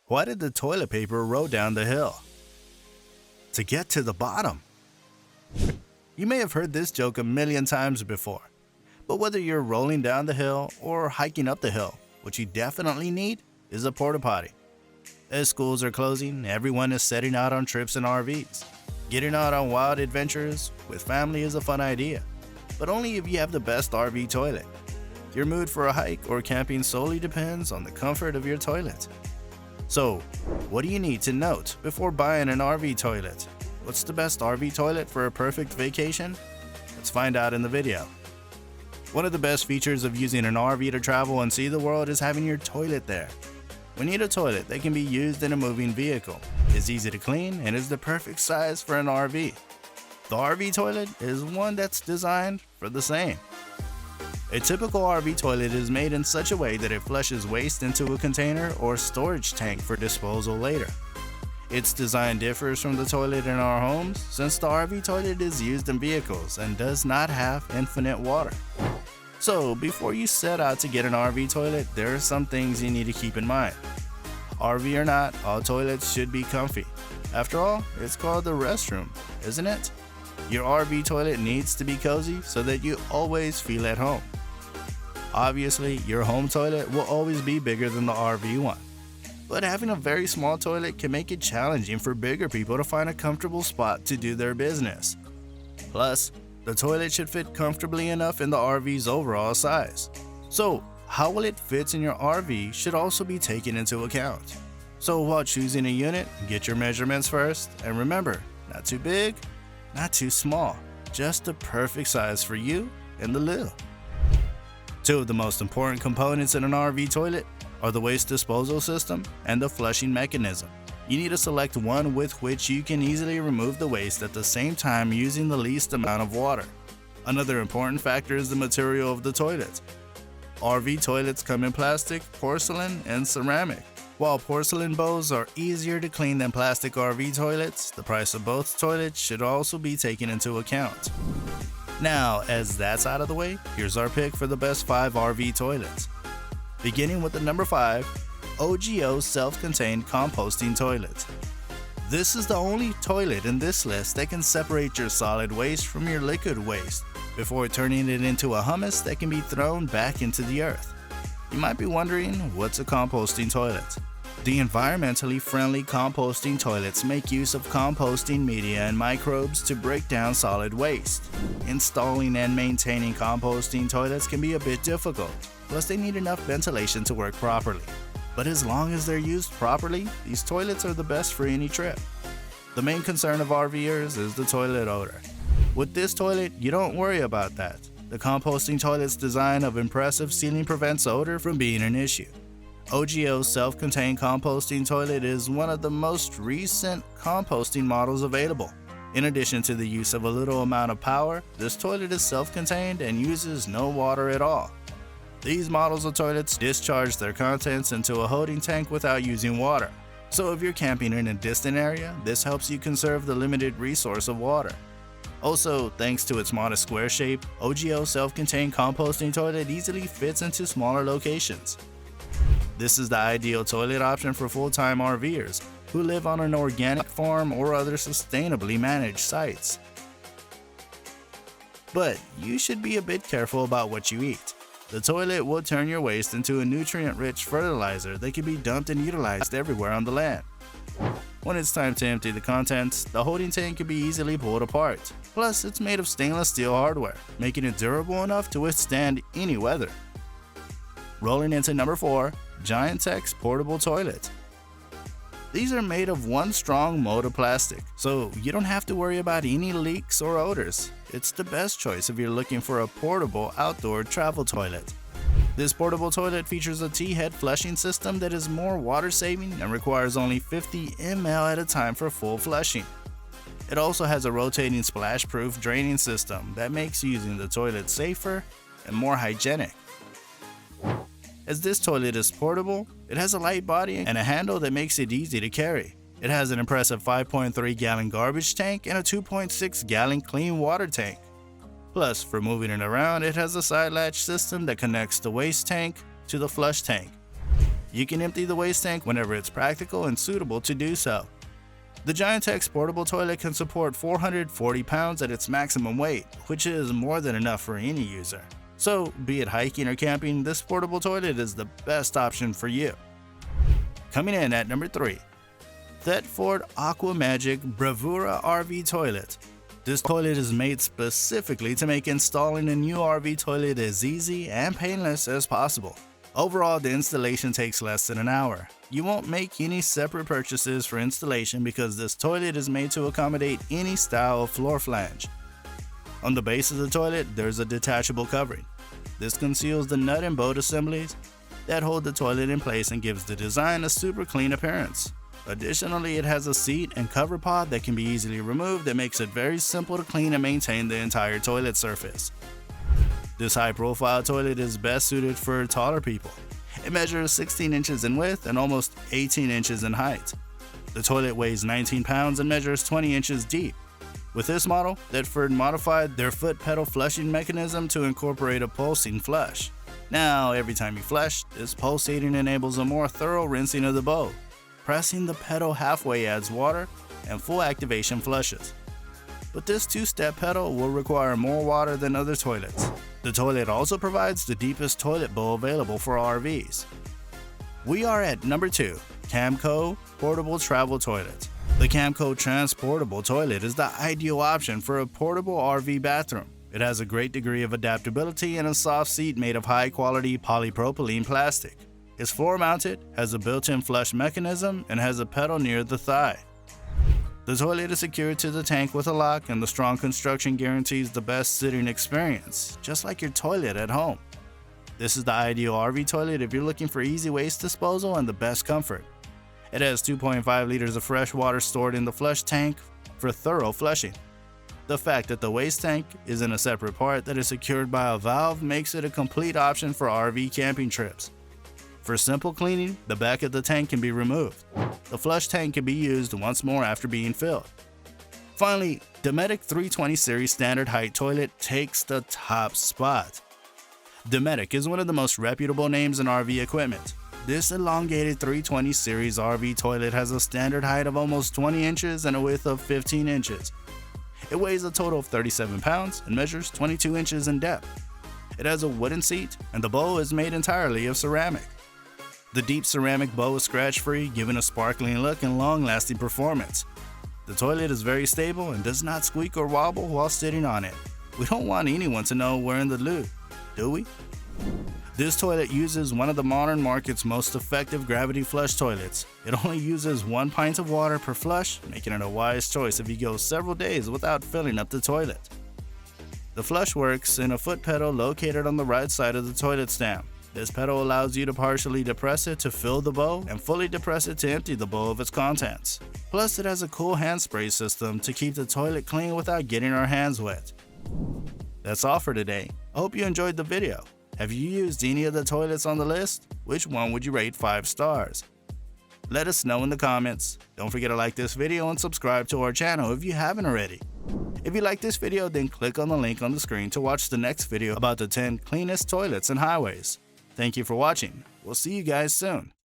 Why did the toilet paper roll down the hill? To get to the bottom. You may have heard this joke a million times before, but whether you're rolling down the hill or hiking up the hill, what you definitely need is a porta potty. As schools are closing, everyone is setting out on trips in RVs. Getting out on wild adventures with family is a fun idea, but only if you have the best RV toilet. Your mood for a hike or camping solely depends on the comfort of your toilet. So, what do you need to note before buying an RV toilet? What's the best RV toilet for a perfect vacation? Let's find out in the video. One of the best features of using an RV to travel and see the world is having your toilet there. We need a toilet that can be used in a moving vehicle, is easy to clean, and is the perfect size for an RV. The RV toilet is one that's designed for the same. A typical RV toilet is made in such a way that it flushes waste into a container or storage tank for disposal later. Its design differs from the toilet in our homes since the RV toilet is used in vehicles and does not have infinite water. So, before you set out to get an RV toilet, there are some things you need to keep in mind. RV or not, all toilets should be comfy. After all, it's called the restroom, isn't it? Your RV toilet needs to be cozy so that you always feel at home. Obviously, your home toilet will always be bigger than the RV one, but having a very small toilet can make it challenging for bigger people to find a comfortable spot to do their business. Plus, the toilet should fit comfortably enough in the RV's overall size. So, how well it fits in your RV should also be taken into account. So while choosing a unit, get your measurements first, and remember, not too big, not too small, just the perfect size for you and the loo. Two of the most important components in an RV toilet are the waste disposal system and the flushing mechanism. You need to select one with which you can easily remove the waste at the same time using the least amount of water. Another important factor is the material of the toilet. RV toilets come in plastic, porcelain, and ceramic. While porcelain bowls are easier to clean than plastic RV toilets, the price of both toilets should also be taken into account. Now, as that's out of the way, here's our pick for the best 5 RV toilets. Beginning with the number 5, OGO Self-Contained Composting Toilet. This is the only toilet in this list that can separate your solid waste from your liquid waste before turning it into a humus that can be thrown back into the earth. You might be wondering, what's a composting toilet? The environmentally friendly composting toilets make use of composting media and microbes to break down solid waste. Installing and maintaining composting toilets can be a bit difficult, plus they need enough ventilation to work properly. But as long as they're used properly, these toilets are the best for any trip. The main concern of RVers is the toilet odor. With this toilet, you don't worry about that. The composting toilet's design of impressive sealing prevents odor from being an issue. OGO's self-contained composting toilet is one of the most recent composting models available. In addition to the use of a little amount of power, this toilet is self-contained and uses no water at all. These models of toilets discharge their contents into a holding tank without using water. So if you're camping in a distant area, this helps you conserve the limited resource of water. Also, thanks to its modest square shape, OGO's self-contained composting toilet easily fits into smaller locations. This is the ideal toilet option for full-time RVers who live on an organic farm or other sustainably managed sites. But you should be a bit careful about what you eat. The toilet will turn your waste into a nutrient-rich fertilizer that can be dumped and utilized everywhere on the land. When it's time to empty the contents, the holding tank can be easily pulled apart. Plus, it's made of stainless steel hardware, making it durable enough to withstand any weather. Rolling into number 4, Giant-Tex Portable Toilet. These are made of one strong mold of plastic, so you don't have to worry about any leaks or odors. It's the best choice if you're looking for a portable outdoor travel toilet. This portable toilet features a T-head flushing system that is more water-saving and requires only 50 ml at a time for full flushing. It also has a rotating splash-proof draining system that makes using the toilet safer and more hygienic. As this toilet is portable, it has a light body and a handle that makes it easy to carry. It has an impressive 5.3-gallon garbage tank and a 2.6-gallon clean water tank. Plus, for moving it around, it has a side latch system that connects the waste tank to the flush tank. You can empty the waste tank whenever it's practical and suitable to do so. The Giantex portable toilet can support 440 pounds at its maximum weight, which is more than enough for any user. So, be it hiking or camping, this portable toilet is the best option for you. Coming in at number 3. Thetford Aqua Magic Bravura RV Toilet. This toilet is made specifically to make installing a new RV toilet as easy and painless as possible. Overall, the installation takes less than an hour. You won't make any separate purchases for installation because this toilet is made to accommodate any style of floor flange. On the base of the toilet, there's a detachable covering. This conceals the nut and bolt assemblies that hold the toilet in place and gives the design a super clean appearance. Additionally, it has a seat and cover pod that can be easily removed that makes it very simple to clean and maintain the entire toilet surface. This high-profile toilet is best suited for taller people. It measures 16 inches in width and almost 18 inches in height. The toilet weighs 19 pounds and measures 20 inches deep. With this model, Thetford modified their foot pedal flushing mechanism to incorporate a pulsing flush. Now, every time you flush, this pulsating enables a more thorough rinsing of the bowl. Pressing the pedal halfway adds water, and full activation flushes. But this two-step pedal will require more water than other toilets. The toilet also provides the deepest toilet bowl available for RVs. We are at number 2, Camco Portable Travel Toilet. The Camco Transportable Toilet is the ideal option for a portable RV bathroom. It has a great degree of adaptability and a soft seat made of high-quality polypropylene plastic. It's floor-mounted, has a built-in flush mechanism, and has a pedal near the thigh. The toilet is secured to the tank with a lock, and the strong construction guarantees the best sitting experience, just like your toilet at home. This is the ideal RV toilet if you're looking for easy waste disposal and the best comfort. It has 2.5 liters of fresh water stored in the flush tank for thorough flushing. The fact that the waste tank is in a separate part that is secured by a valve makes it a complete option for RV camping trips. For simple cleaning, the back of the tank can be removed. The flush tank can be used once more after being filled. Finally, Dometic 320 series standard height toilet takes the top spot. Dometic is one of the most reputable names in RV equipment. This elongated 320 series RV toilet has a standard height of almost 20 inches and a width of 15 inches. It weighs a total of 37 pounds and measures 22 inches in depth. It has a wooden seat, and the bowl is made entirely of ceramic. The deep ceramic bowl is scratch-free, giving a sparkling look and long-lasting performance. The toilet is very stable and does not squeak or wobble while sitting on it. We don't want anyone to know we're in the loo, do we? This toilet uses one of the modern market's most effective gravity flush toilets. It only uses 1 pint of water per flush, making it a wise choice if you go several days without filling up the toilet. The flush works in a foot pedal located on the right side of the toilet stand. This pedal allows you to partially depress it to fill the bowl and fully depress it to empty the bowl of its contents. Plus, it has a cool hand spray system to keep the toilet clean without getting our hands wet. That's all for today. I hope you enjoyed the video. Have you used any of the toilets on the list? Which one would you rate 5 stars? Let us know in the comments. Don't forget to like this video and subscribe to our channel if you haven't already. If you like this video, then click on the link on the screen to watch the next video about the 10 cleanest toilets and highways. Thank you for watching. We'll see you guys soon.